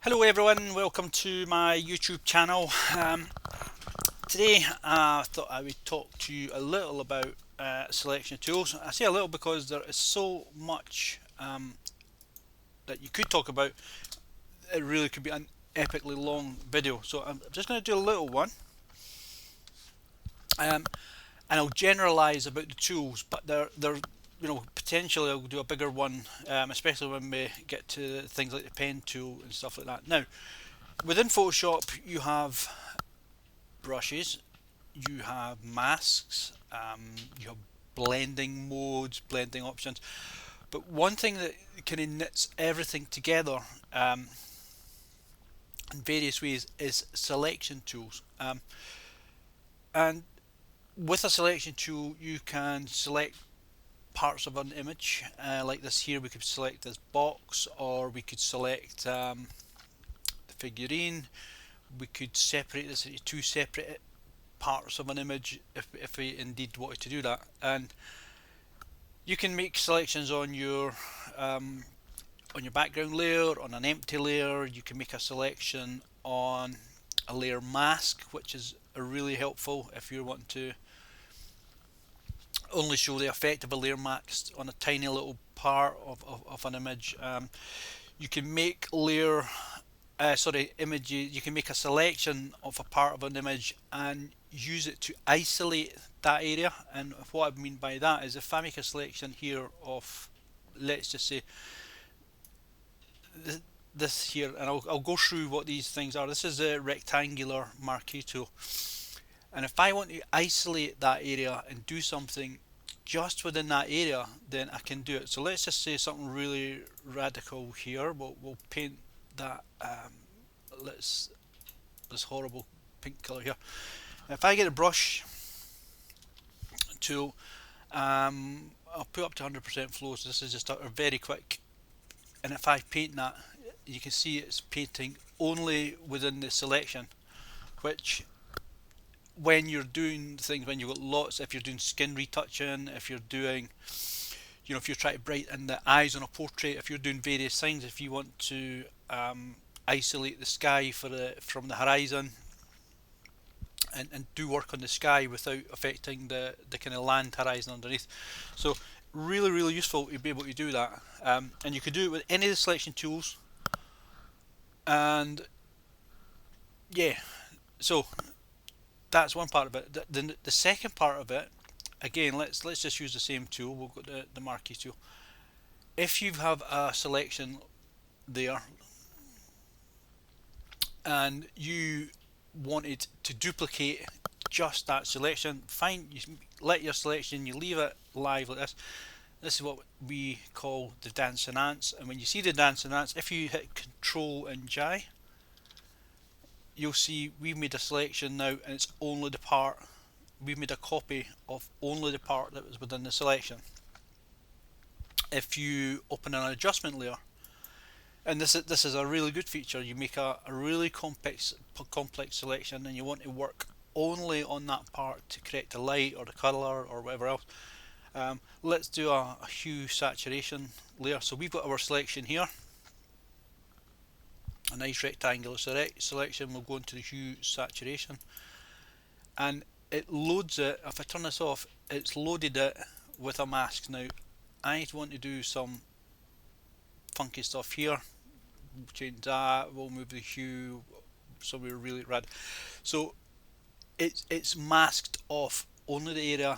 Hello everyone, welcome to my YouTube channel. Today I thought I would talk to you a little about selection tools. I say a little because there is so much that you could talk about. It really could be an epically long video, so I'm just going to do a little one, and I'll generalize about the tools, but they're potentially I'll do a bigger one, especially when we get to things like the pen tool and stuff like that. Now, within Photoshop, you have brushes, you have masks, you have blending modes, blending options. But one thing that kind of knits everything together in various ways is selection tools. And with a selection tool, you can select parts of an image. Like this here, we could select this box, or we could select the figurine. We could separate this into two separate parts of an image if we indeed wanted to do that. And you can make selections on your background layer, on an empty layer. You can make a selection on a layer mask, which is really helpful if you're wanting to only show the effect of a layer mask on a tiny little part of an image. You can make images. You can make a selection of a part of an image and use it to isolate that area. And what I mean by that is, if I make a selection here of, let's just say, this here, and I'll go through what these things are. This is a rectangular marquee tool, and if I want to isolate that area and do something just within that area, then I can do it. So let's just say something really radical here. We'll paint that this horrible pink color here. If I get a brush tool, I'll put up to 100% flow, so this is just a very quick, and if I paint that, you can see it's painting only within the selection, which when you're doing things, when you've got lots, if you're doing skin retouching, if you're doing, if you're trying to brighten the eyes on a portrait, if you're doing various things, if you want to isolate the sky from the horizon, and do work on the sky without affecting the kind of land horizon underneath. So really useful to be able to do that, and you can do it with any of the selection tools. And yeah, so that's one part of it. The second part of it, again, let's just use the same tool. We'll go to the Marquee tool. If you have a selection there and you wanted to duplicate just that selection, fine, you let your selection, you leave it live like this. This is what we call the dancing ants, and when you see the dancing ants, if you hit Control and J, you'll see we've made a selection now, and it's only the part, we've made a copy of only the part that was within the selection. If you open an adjustment layer, and this is a really good feature, you make a really complex selection and you want to work only on that part to correct the light or the colour or whatever else. Let's do a hue saturation layer. So we've got our selection here, a nice rectangular selection. We'll go into the hue saturation, and it loads it. If I turn this off, it's loaded it with a mask. Now I want to do some funky stuff here. We'll change that, we'll move the hue somewhere really red. So it's masked off only the area,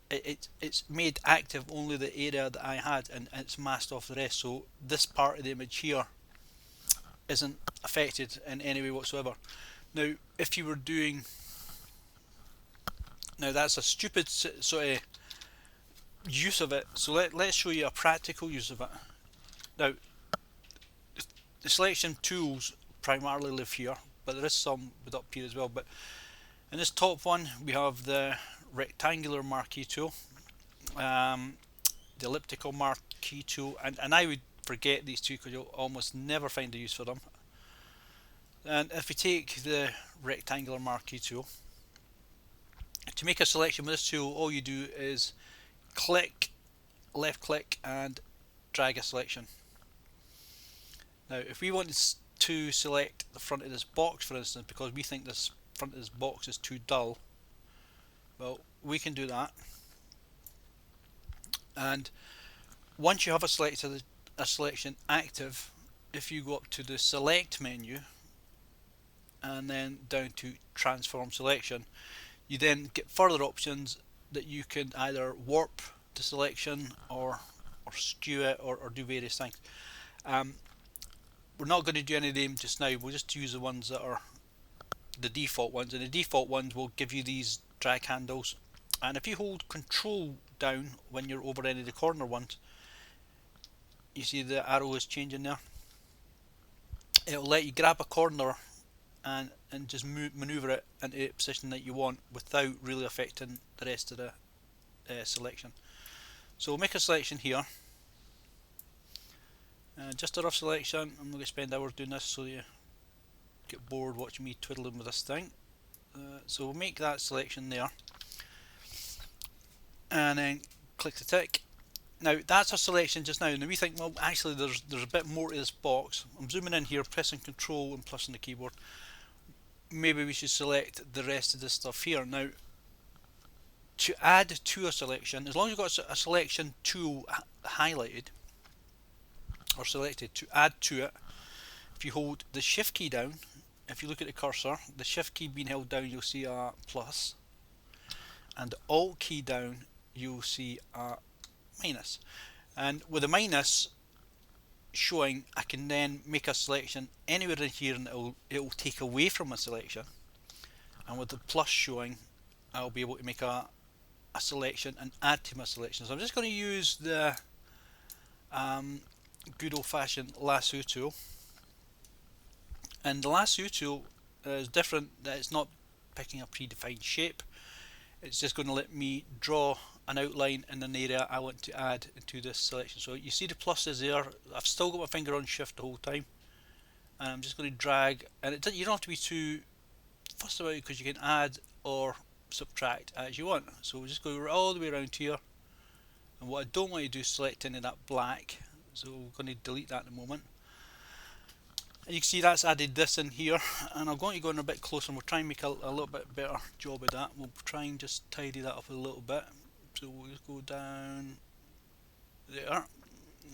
it's made active only the area that I had, and it's masked off the rest. So this part of the image here isn't affected in any way whatsoever. Now if you were doing, now that's a stupid sort of use of it, so let's show you a practical use of it. Now the selection tools primarily live here, but there is some with up here as well. But in this top one, we have the rectangular marquee tool, the elliptical marquee tool, and I would forget these two because you'll almost never find a use for them. And if we take the rectangular marquee tool, to make a selection with this tool, all you do is left click and drag a selection. Now if we want to select the front of this box, for instance, because we think this front of this box is too dull, well, we can do that. And once you have a selection active, if you go up to the select menu and then down to transform selection, you then get further options that you can either warp the selection or skew it or do various things. We're not going to do any of them just now. We'll just use the ones that are the default ones, and the default ones will give you these drag handles. And if you hold Control down when you're over any of the corner ones, you see the arrow is changing there. It'll let you grab a corner and just maneuver it into the position that you want without really affecting the rest of the selection. So we'll make a selection here. Just a rough selection. I'm not going to spend hours doing this so you get bored watching me twiddling with this thing. So we'll make that selection there and then click the tick. Now that's a selection just now. Now we think, well, actually there's a bit more to this box. I'm zooming in here, pressing Control and plus on the keyboard. Maybe we should select the rest of this stuff here. Now, to add to a selection, as long as you've got a selection tool highlighted or selected, to add to it, if you hold the Shift key down, if you look at the cursor, the Shift key being held down, you'll see a plus, and the Alt key down, you'll see a minus. And with a minus showing, I can then make a selection anywhere in here and it'll take away from a selection, and with the plus showing, I'll be able to make a selection and add to my selection. So I'm just going to use the good old-fashioned lasso tool, and the lasso tool is different, that it's not picking a predefined shape. It's just going to let me draw an outline in an area I want to add into this selection. So you see the pluses there. I've still got my finger on Shift the whole time, and I'm just going to drag, and you don't have to be too fussed about it because you can add or subtract as you want. So we'll just go all the way around here, and what I don't want to do is select any of that black, so we're going to delete that in a moment. And you can see that's added this in here, and I'm going to go in a bit closer and we'll try and make a little bit better job of that. We'll try and just tidy that up a little bit. So we'll just go down there,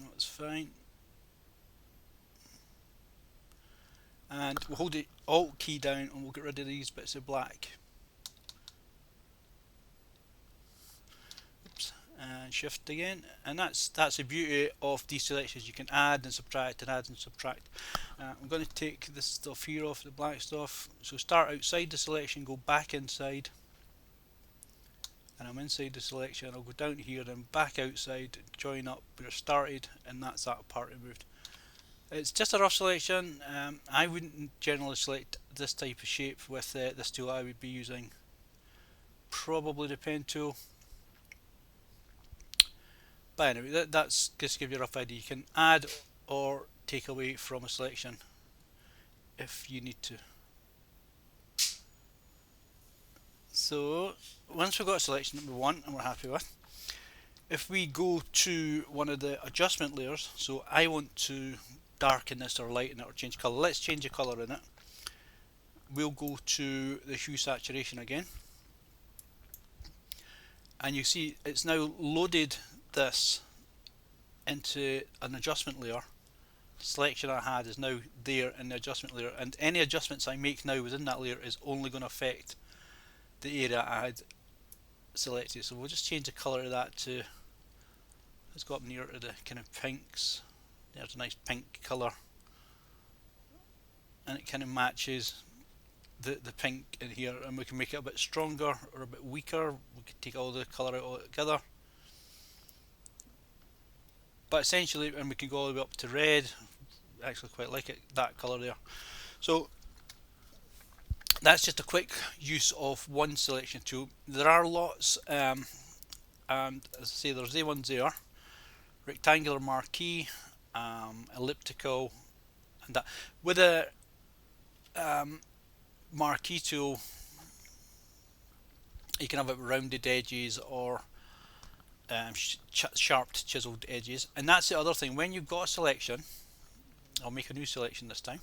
that's fine, and we'll hold the Alt key down and we'll get rid of these bits of black. Oops. And Shift again, and that's the beauty of these selections. You can add and subtract and add and subtract. I'm going to take this stuff here off, the black stuff. So start outside the selection, go back inside, and I'm inside the selection. I'll go down here and back outside, join up where it started, and that's that part removed. It's just a rough selection. I wouldn't generally select this type of shape with this tool. I would be using probably the pen tool. But anyway, that's just to give you a rough idea. You can add or take away from a selection if you need to. So once we've got a selection that we want and we're happy with, if we go to one of the adjustment layers, so I want to darken this or lighten it or change colour, let's change the colour in it. We'll go to the hue saturation again, and you see it's now loaded this into an adjustment layer. The selection I had is now there in the adjustment layer, and any adjustments I make now within that layer is only going to affect the area I had selected. So we'll just change the colour of that to, let's go up near to the kind of pinks. There's a nice pink colour, and it kind of matches the pink in here, and we can make it a bit stronger or a bit weaker. We can take all the colour out altogether, but essentially, and we can go all the way up to red. I actually quite like it, that colour there. So that's just a quick use of one selection tool. There are lots, and as I say, there's the ones there: rectangular, marquee, elliptical, and that. With a marquee tool, you can have it rounded edges or sharp chiseled edges, and that's the other thing. When you've got a selection, I'll make a new selection this time.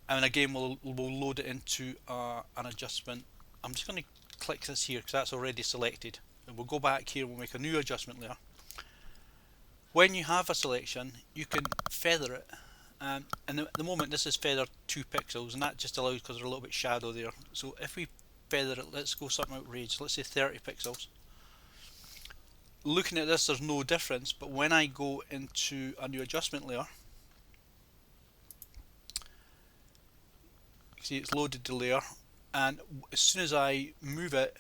and again we'll load it into an adjustment. I'm just going to click this here because that's already selected, and we'll go back here, we'll make a new adjustment layer. When you have a selection, you can feather it, and at the moment this is feathered 2 pixels, and that just allows, because there's a little bit shadow there. So if we feather it, let's go something outrageous, let's say 30 pixels. Looking at this, there's no difference, but when I go into a new adjustment layer, you see it's loaded the layer, and as soon as I move it,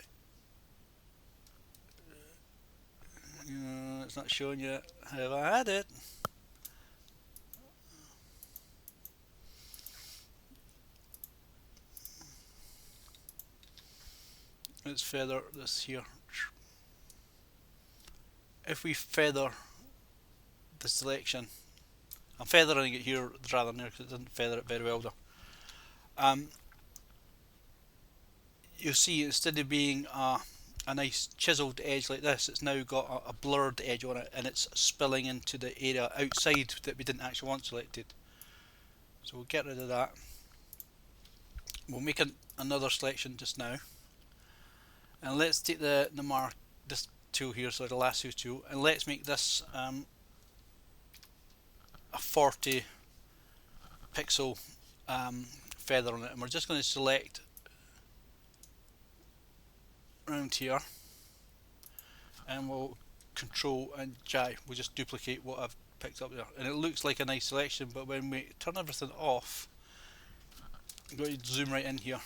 it's not showing yet. Have I had it? Let's feather this here. If we feather the selection, I'm feathering it here rather than there because it doesn't feather it very well there. You'll see instead of being a nice chiseled edge like this, it's now got a blurred edge on it, and it's spilling into the area outside that we didn't actually want selected. So we'll get rid of that. We'll make another selection just now, and let's take this tool here, so the lasso tool, and let's make this a 40 pixel feather on it, and we're just going to select around here, and we'll control and J, we'll just duplicate what I've picked up there, and it looks like a nice selection, but when we turn everything off, I'm going to zoom right in here,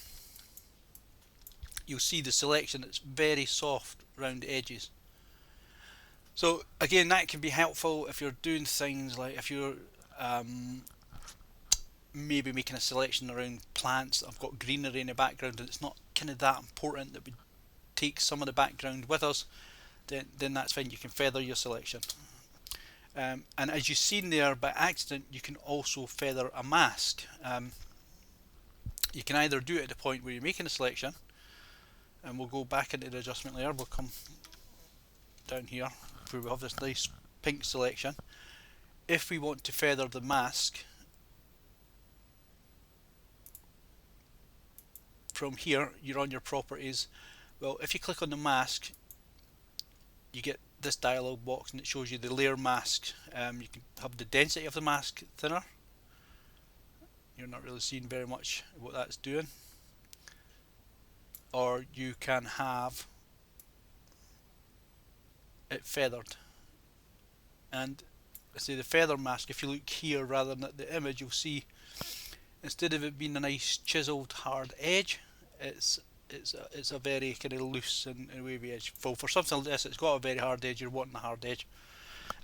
you'll see the selection, it's very soft around the edges. So again, that can be helpful if you're doing things like if you're maybe making a selection around plants that have got greenery in the background, and it's not kind of that important that we take some of the background with us, then that's fine, you can feather your selection. And as you've seen there, by accident you can also feather a mask. You can either do it at the point where you're making a selection, and we'll go back into the adjustment layer, we'll come down here where we have this nice pink selection. If we want to feather the mask, from here you're on your properties. Well, if you click on the mask, you get this dialog box, and it shows you the layer mask. You can have the density of the mask thinner. You're not really seeing very much what that's doing. Or you can have it feathered. And I say the feather mask, if you look here rather than at the image, you'll see instead of it being a nice chiseled hard edge, it's a very kind of loose and wavy edge. For something like this, it's got a very hard edge, you're wanting a hard edge.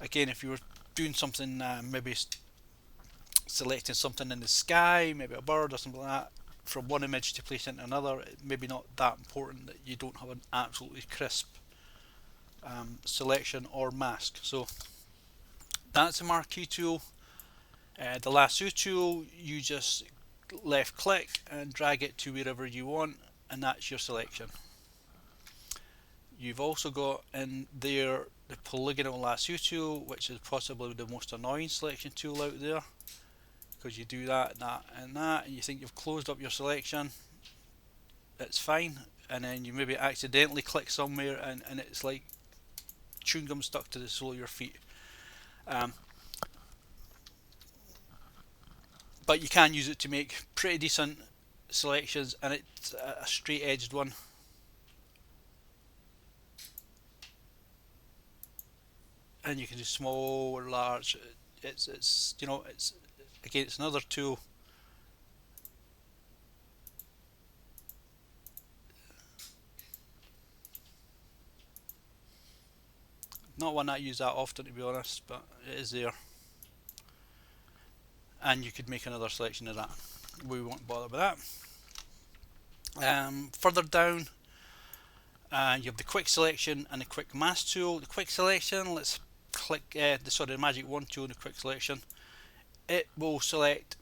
Again, if you were doing something, maybe selecting something in the sky, maybe a bird or something like that, from one image to place into another, it maybe not that important that you don't have an absolutely crisp selection or mask. So that's a Marquee tool. The lasso tool, you just left click and drag it to wherever you want, and that's your selection. You've also got in there the polygonal lasso tool, which is possibly the most annoying selection tool out there, because you do that, and you think you've closed up your selection, it's fine, and then you maybe accidentally click somewhere, and it's like chewing gum stuck to the sole of your feet. But you can use it to make pretty decent selections, and it's a straight edged one. And you can do small or large. It's you know, it's again, it's another tool. Not one that I use that often, to be honest, but it is there. And you could make another selection of that. We won't bother with that. Further down, you have the quick selection and the quick mask tool. The quick selection, let's click the magic wand tool in the quick selection. It will select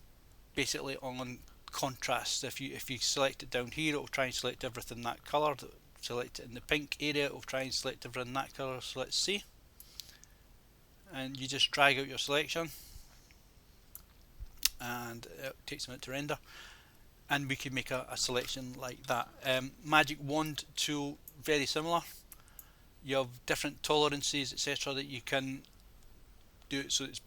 basically on contrast. If you select it down here, it will try and select everything that colour. Select it in the pink area, it will try and select everything that colour. So let's see. And you just drag out your selection, and it takes a minute to render, and we can make a selection like that. Magic Wand tool, very similar. You have different tolerances, etc., that you can do it so it's,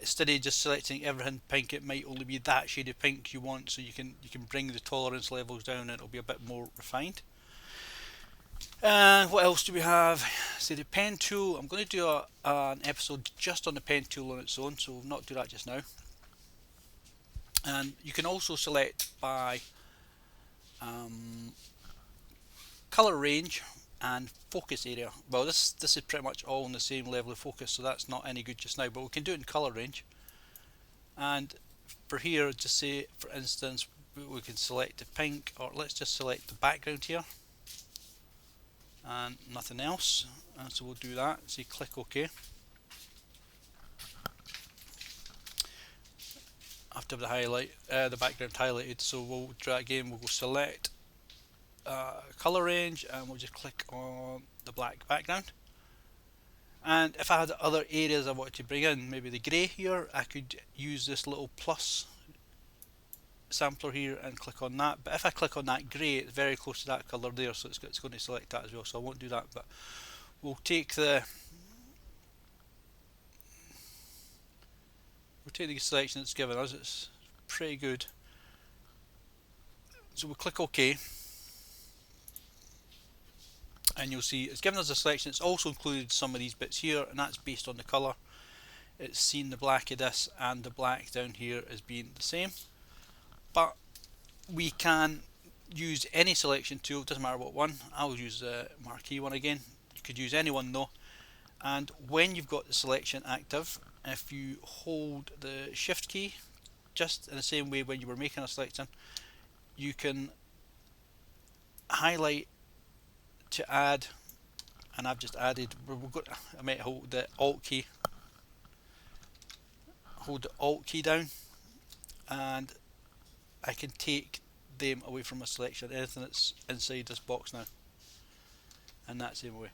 instead of just selecting everything pink, it might only be that shade of pink you want, so you can bring the tolerance levels down and it'll be a bit more refined. What else do we have? So the pen tool, I'm going to do an episode just on the pen tool on its own, so we'll not do that just now. And you can also select by color range and focus area. Well, this is pretty much all on the same level of focus, so that's not any good just now, but we can do it in color range. And for here, just say for instance we can select the pink, or let's just select the background here and nothing else, and so we'll do that. So you click OK. I have to have the background highlighted, so we'll do that again. We'll go select color range and we'll just click on the black background. And if I had other areas I wanted to bring in, maybe the grey here, I could use this little plus sampler here and click on that. But if I click on that grey, it's very close to that colour there, so it's going to select that as well, so I won't do that. But we'll take the selection it's given us. It's pretty good, so we'll click OK, and you'll see it's given us a selection. It's also included some of these bits here, and that's based on the colour. It's seen the black of this and the black down here as being the same. But we can use any selection tool, doesn't matter what one. I'll use the Marquee one again. You could use any one though. And when you've got the selection active, if you hold the shift key, just in the same way when you were making a selection, you can highlight to add, and I've just added. I might hold the Alt key, down, and I can take them away from a selection, anything that's inside this box now, and that same way.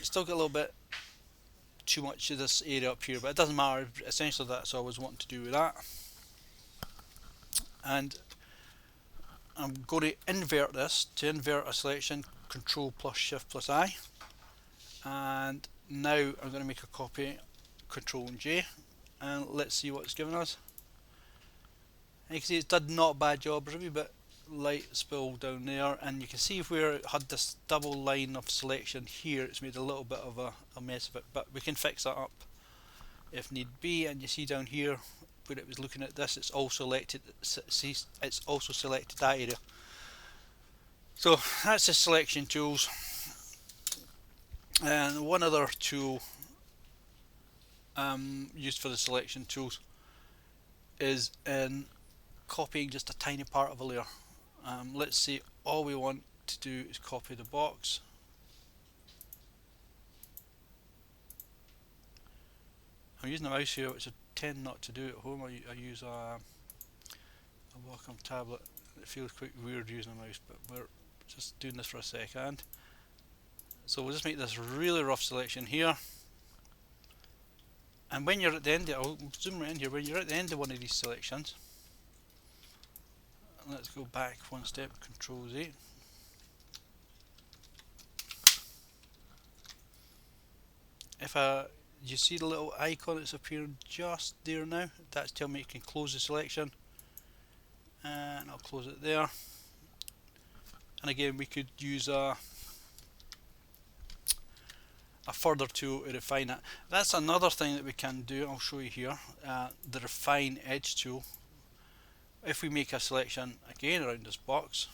Still got a little bit too much of this area up here, but it doesn't matter. Essentially that's all I was wanting to do with that. And I'm going to invert this. To invert a selection, Control plus Shift plus I, and now I'm going to make a copy, Control and J, and let's see what it's given us. And you can see it's done not a bad job. There's a wee bit light spill down there, and you can see where it had this double line of selection here, it's made a little bit of a mess of it, but we can fix that up if need be. And you see down here where it was looking at this, it's also selected that area. So that's the selection tools. And one other tool used for the selection tools is in copying just a tiny part of a layer. Let's say all we want to do is copy the box. I'm using a mouse here, which I tend not to do at home. I use a Wacom tablet. It feels quite weird using a mouse, but we're just doing this for a second. So we'll just make this really rough selection here. And when you're at the end, I'll zoom right in here, when you're at the end of one of these selections, let's go back one step, Control Z. If you see the little icon that's appearing just there now, that's telling me you can close the selection, and I'll close it there. And again, we could use a further tool to refine it. That's another thing that we can do. I'll show you here, the Refine Edge tool. If we make a selection again around this box,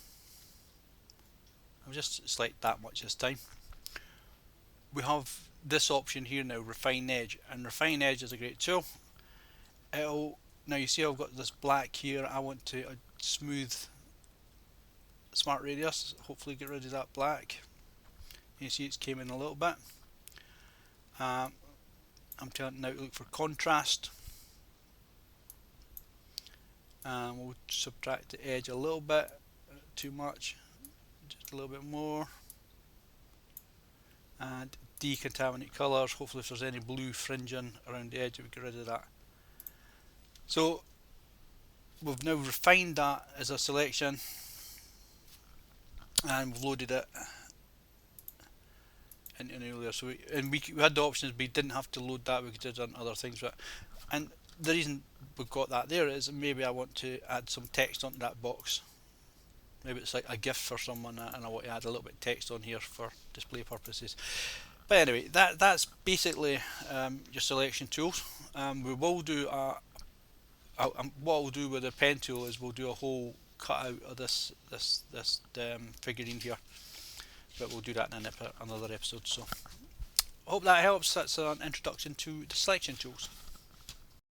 I'll just select that much this time, we have this option here now, Refine Edge, and Refine Edge is a great tool. Now you see I've got this black here, I want to smooth Smart Radius, hopefully get rid of that black. You see it's came in a little bit. I'm telling it now to look for contrast. We'll subtract the edge a little bit, too much, just a little bit more, and decontaminate colours. Hopefully if there's any blue fringing around the edge we get rid of that. So we've now refined that as a selection, and we've loaded it into an earlier. So we had the options. We didn't have to load that. We could have done other things. But and the reason we've got that there is maybe I want to add some text onto that box. Maybe it's like a gift for someone, and I want to add a little bit of text on here for display purposes. But anyway, that's basically your selection tools. We will do what I'll do with the pen tool is we'll do a whole cutout of this figurine here, but we'll do that in another episode. So I hope that helps. That's an introduction to the selection tools.